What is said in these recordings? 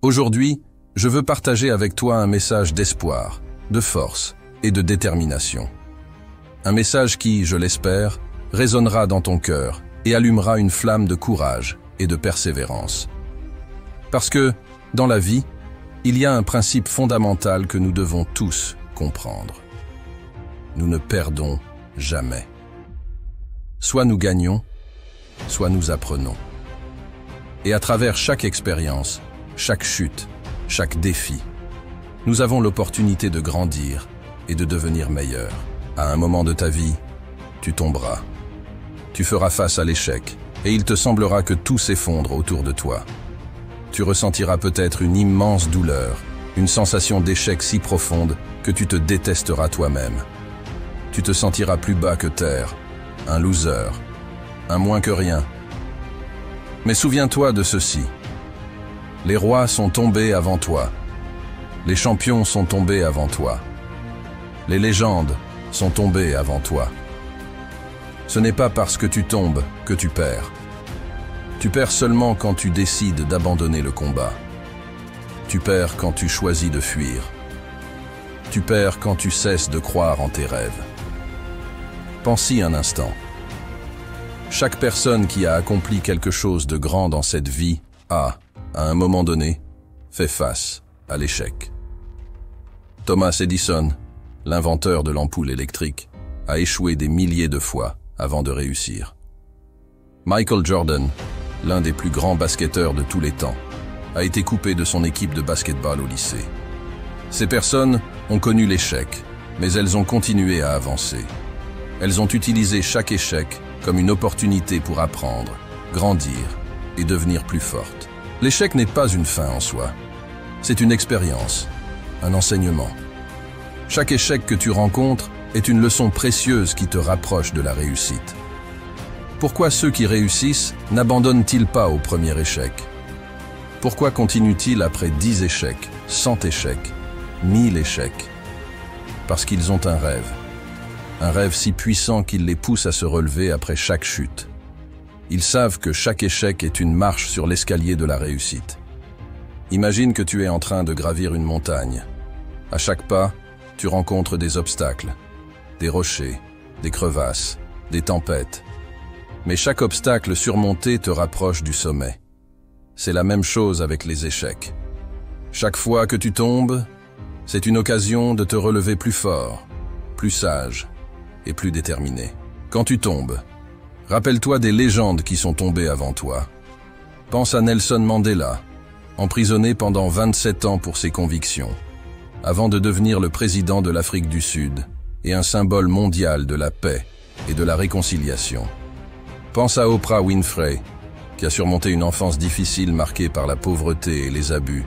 Aujourd'hui, je veux partager avec toi un message d'espoir, de force et de détermination. Un message qui, je l'espère, résonnera dans ton cœur et allumera une flamme de courage et de persévérance. Parce que, dans la vie, il y a un principe fondamental que nous devons tous comprendre. Nous ne perdons jamais. Soit nous gagnons, soit nous apprenons. Et à travers chaque expérience, chaque chute, chaque défi, nous avons l'opportunité de grandir et de devenir meilleurs. À un moment de ta vie, tu tomberas. Tu feras face à l'échec et il te semblera que tout s'effondre autour de toi. Tu ressentiras peut-être une immense douleur, une sensation d'échec si profonde que tu te détesteras toi-même. Tu te sentiras plus bas que terre, un loser, un moins que rien. Mais souviens-toi de ceci. Les rois sont tombés avant toi. Les champions sont tombés avant toi. Les légendes sont tombées avant toi. Ce n'est pas parce que tu tombes que tu perds. Tu perds seulement quand tu décides d'abandonner le combat. Tu perds quand tu choisis de fuir. Tu perds quand tu cesses de croire en tes rêves. Pense-y un instant. Chaque personne qui a accompli quelque chose de grand dans cette vie a, à un moment donné, fait face à l'échec. Thomas Edison, l'inventeur de l'ampoule électrique, a échoué des milliers de fois avant de réussir. Michael Jordan, l'un des plus grands basketteurs de tous les temps, a été coupé de son équipe de basketball au lycée. Ces personnes ont connu l'échec, mais elles ont continué à avancer. Elles ont utilisé chaque échec comme une opportunité pour apprendre, grandir et devenir plus fortes. L'échec n'est pas une fin en soi. C'est une expérience, un enseignement. Chaque échec que tu rencontres est une leçon précieuse qui te rapproche de la réussite. Pourquoi ceux qui réussissent n'abandonnent-ils pas au premier échec? Pourquoi continuent-ils après 10 échecs, 100 échecs, 1000 échecs? Parce qu'ils ont un rêve si puissant qu'il les pousse à se relever après chaque chute. Ils savent que chaque échec est une marche sur l'escalier de la réussite. Imagine que tu es en train de gravir une montagne. À chaque pas, tu rencontres des obstacles, des rochers, des crevasses, des tempêtes. Mais chaque obstacle surmonté te rapproche du sommet. C'est la même chose avec les échecs. Chaque fois que tu tombes, c'est une occasion de te relever plus fort, plus sage et plus déterminé. Quand tu tombes, rappelle-toi des légendes qui sont tombées avant toi. Pense à Nelson Mandela, emprisonné pendant 27 ans pour ses convictions, avant de devenir le président de l'Afrique du Sud et un symbole mondial de la paix et de la réconciliation. Pense à Oprah Winfrey, qui a surmonté une enfance difficile marquée par la pauvreté et les abus,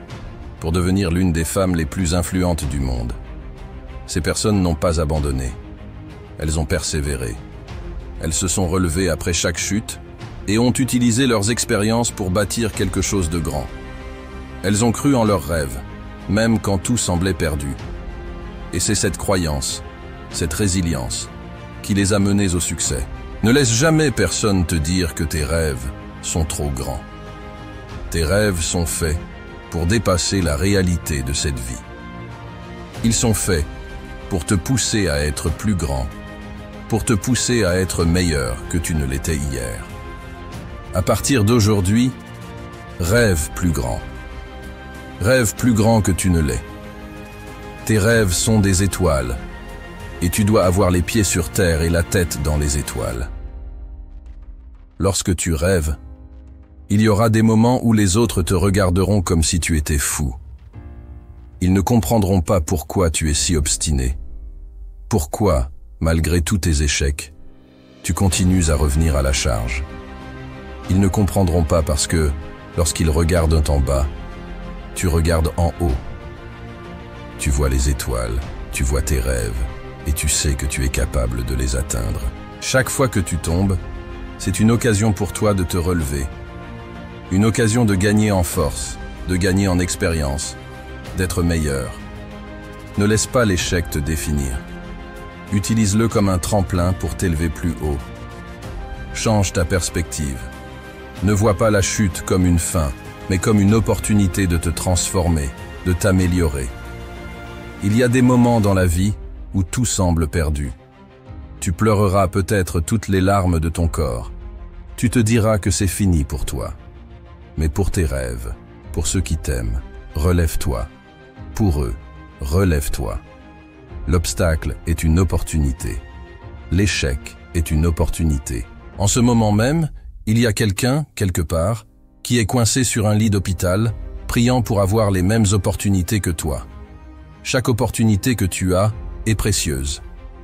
pour devenir l'une des femmes les plus influentes du monde. Ces personnes n'ont pas abandonné. Elles ont persévéré. Elles se sont relevées après chaque chute et ont utilisé leurs expériences pour bâtir quelque chose de grand. Elles ont cru en leurs rêves, même quand tout semblait perdu. Et c'est cette croyance, cette résilience, qui les a menées au succès. Ne laisse jamais personne te dire que tes rêves sont trop grands. Tes rêves sont faits pour dépasser la réalité de cette vie. Ils sont faits pour te pousser à être plus grand, pour te pousser à être meilleur que tu ne l'étais hier. À partir d'aujourd'hui, rêve plus grand. Rêve plus grand que tu ne l'es. Tes rêves sont des étoiles, et tu dois avoir les pieds sur terre et la tête dans les étoiles. Lorsque tu rêves, il y aura des moments où les autres te regarderont comme si tu étais fou. Ils ne comprendront pas pourquoi tu es si obstiné. Pourquoi, malgré tous tes échecs, tu continues à revenir à la charge. Ils ne comprendront pas parce que, lorsqu'ils regardent en bas, tu regardes en haut. Tu vois les étoiles, tu vois tes rêves, et tu sais que tu es capable de les atteindre. Chaque fois que tu tombes, c'est une occasion pour toi de te relever. Une occasion de gagner en force, de gagner en expérience, d'être meilleur. Ne laisse pas l'échec te définir. Utilise-le comme un tremplin pour t'élever plus haut. Change ta perspective. Ne vois pas la chute comme une fin, mais comme une opportunité de te transformer, de t'améliorer. Il y a des moments dans la vie où tout semble perdu. Tu pleureras peut-être toutes les larmes de ton corps. Tu te diras que c'est fini pour toi. Mais pour tes rêves, pour ceux qui t'aiment, relève-toi. Pour eux, relève-toi. L'obstacle est une opportunité. L'échec est une opportunité. En ce moment même, il y a quelqu'un, quelque part, qui est coincé sur un lit d'hôpital, priant pour avoir les mêmes opportunités que toi. Chaque opportunité que tu as est précieuse.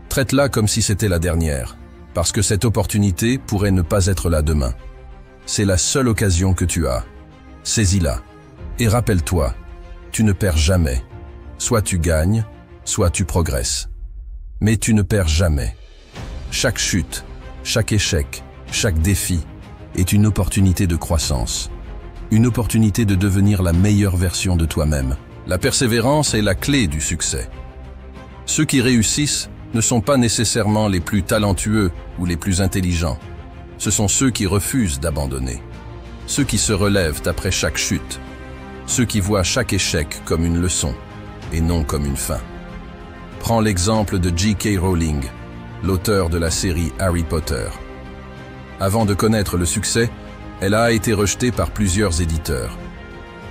Traite-la comme si c'était la dernière, parce que cette opportunité pourrait ne pas être là demain. C'est la seule occasion que tu as. Saisis-la. Et rappelle-toi, tu ne perds jamais. Soit tu gagnes, soit tu progresses. Mais tu ne perds jamais. Chaque chute, chaque échec, chaque défi est une opportunité de croissance. Une opportunité de devenir la meilleure version de toi-même. La persévérance est la clé du succès. Ceux qui réussissent ne sont pas nécessairement les plus talentueux ou les plus intelligents. Ce sont ceux qui refusent d'abandonner. Ceux qui se relèvent après chaque chute. Ceux qui voient chaque échec comme une leçon et non comme une fin. Prends l'exemple de J.K. Rowling, l'auteur de la série Harry Potter. Avant de connaître le succès, elle a été rejetée par plusieurs éditeurs.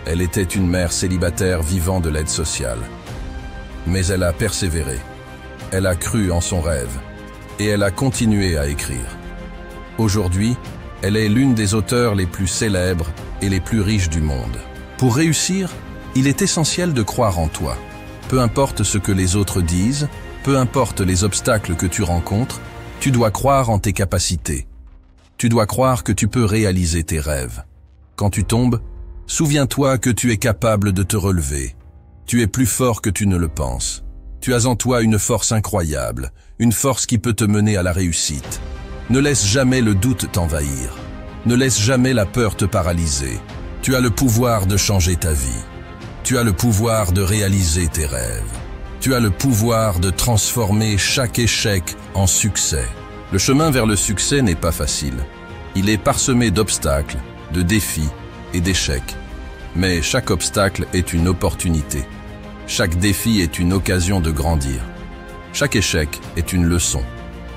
Elle était une mère célibataire vivant de l'aide sociale. Mais elle a persévéré. Elle a cru en son rêve. Et elle a continué à écrire. Aujourd'hui, elle est l'une des auteurs les plus célèbres et les plus riches du monde. Pour réussir, il est essentiel de croire en toi. Peu importe ce que les autres disent, peu importe les obstacles que tu rencontres, tu dois croire en tes capacités. Tu dois croire que tu peux réaliser tes rêves. Quand tu tombes, souviens-toi que tu es capable de te relever. Tu es plus fort que tu ne le penses. Tu as en toi une force incroyable, une force qui peut te mener à la réussite. Ne laisse jamais le doute t'envahir. Ne laisse jamais la peur te paralyser. Tu as le pouvoir de changer ta vie. Tu as le pouvoir de réaliser tes rêves. Tu as le pouvoir de transformer chaque échec en succès. Le chemin vers le succès n'est pas facile. Il est parsemé d'obstacles, de défis et d'échecs. Mais chaque obstacle est une opportunité. Chaque défi est une occasion de grandir. Chaque échec est une leçon.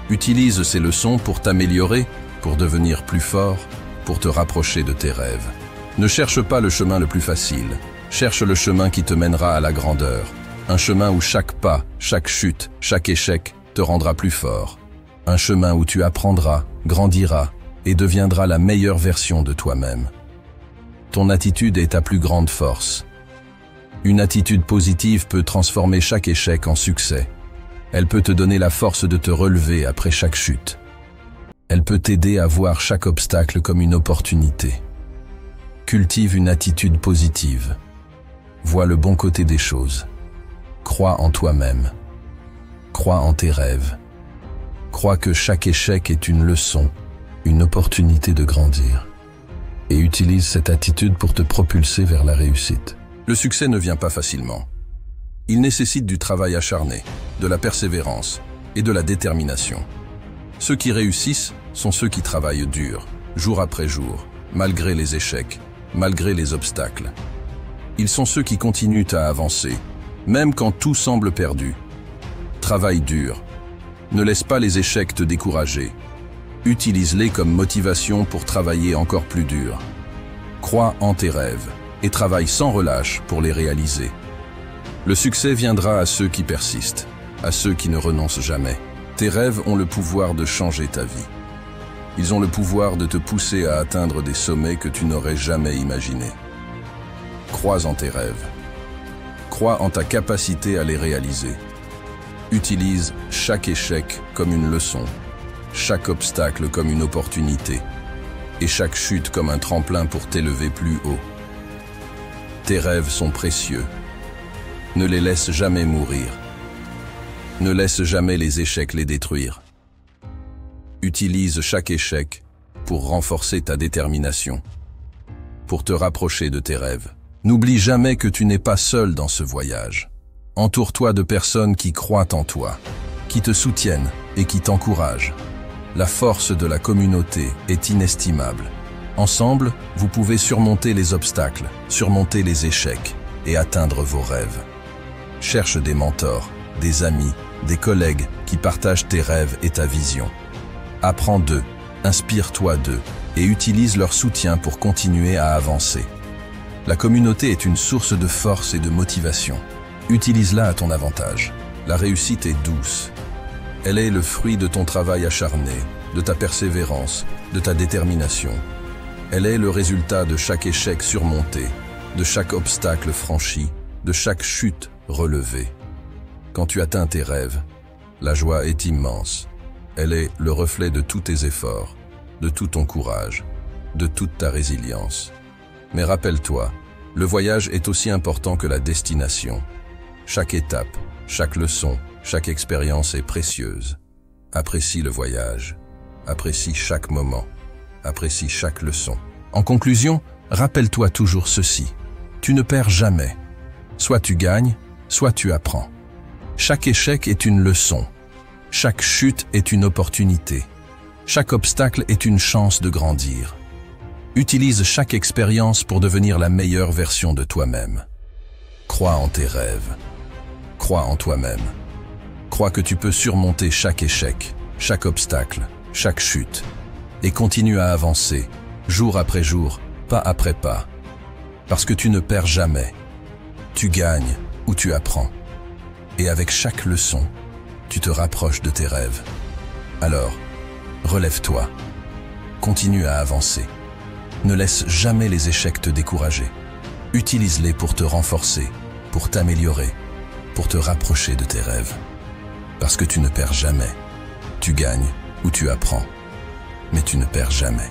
Utilise ces leçons pour t'améliorer, pour devenir plus fort, pour te rapprocher de tes rêves. Ne cherche pas le chemin le plus facile. Cherche le chemin qui te mènera à la grandeur. Un chemin où chaque pas, chaque chute, chaque échec te rendra plus fort. Un chemin où tu apprendras, grandiras et deviendras la meilleure version de toi-même. Ton attitude est ta plus grande force. Une attitude positive peut transformer chaque échec en succès. Elle peut te donner la force de te relever après chaque chute. Elle peut t'aider à voir chaque obstacle comme une opportunité. Cultive une attitude positive. Vois le bon côté des choses. Crois en toi-même. Crois en tes rêves. Crois que chaque échec est une leçon, une opportunité de grandir. Et utilise cette attitude pour te propulser vers la réussite. Le succès ne vient pas facilement. Il nécessite du travail acharné, de la persévérance et de la détermination. Ceux qui réussissent sont ceux qui travaillent dur, jour après jour, malgré les échecs, malgré les obstacles. Ils sont ceux qui continuent à avancer, même quand tout semble perdu. Travaille dur. Ne laisse pas les échecs te décourager. Utilise-les comme motivation pour travailler encore plus dur. Crois en tes rêves et travaille sans relâche pour les réaliser. Le succès viendra à ceux qui persistent, à ceux qui ne renoncent jamais. Tes rêves ont le pouvoir de changer ta vie. Ils ont le pouvoir de te pousser à atteindre des sommets que tu n'aurais jamais imaginés. Crois en tes rêves. Crois en ta capacité à les réaliser. Utilise chaque échec comme une leçon, chaque obstacle comme une opportunité, et chaque chute comme un tremplin pour t'élever plus haut. Tes rêves sont précieux. Ne les laisse jamais mourir. Ne laisse jamais les échecs les détruire. Utilise chaque échec pour renforcer ta détermination, pour te rapprocher de tes rêves. N'oublie jamais que tu n'es pas seul dans ce voyage. Entoure-toi de personnes qui croient en toi, qui te soutiennent et qui t'encouragent. La force de la communauté est inestimable. Ensemble, vous pouvez surmonter les obstacles, surmonter les échecs et atteindre vos rêves. Cherche des mentors, des amis, des collègues qui partagent tes rêves et ta vision. Apprends d'eux, inspire-toi d'eux et utilise leur soutien pour continuer à avancer. La communauté est une source de force et de motivation. Utilise-la à ton avantage. La réussite est douce. Elle est le fruit de ton travail acharné, de ta persévérance, de ta détermination. Elle est le résultat de chaque échec surmonté, de chaque obstacle franchi, de chaque chute relevée. Quand tu atteins tes rêves, la joie est immense. Elle est le reflet de tous tes efforts, de tout ton courage, de toute ta résilience. Mais rappelle-toi, le voyage est aussi important que la destination. Chaque étape, chaque leçon, chaque expérience est précieuse. Apprécie le voyage, apprécie chaque moment, apprécie chaque leçon. En conclusion, rappelle-toi toujours ceci. Tu ne perds jamais. Soit tu gagnes, soit tu apprends. Chaque échec est une leçon. Chaque chute est une opportunité. Chaque obstacle est une chance de grandir. Utilise chaque expérience pour devenir la meilleure version de toi-même. Crois en tes rêves. Crois en toi-même. Crois que tu peux surmonter chaque échec, chaque obstacle, chaque chute. Et continue à avancer, jour après jour, pas après pas. Parce que tu ne perds jamais. Tu gagnes ou tu apprends. Et avec chaque leçon, tu te rapproches de tes rêves. Alors, relève-toi. Continue à avancer. Ne laisse jamais les échecs te décourager. Utilise-les pour te renforcer, pour t'améliorer, pour te rapprocher de tes rêves. Parce que tu ne perds jamais. Tu gagnes ou tu apprends, mais tu ne perds jamais.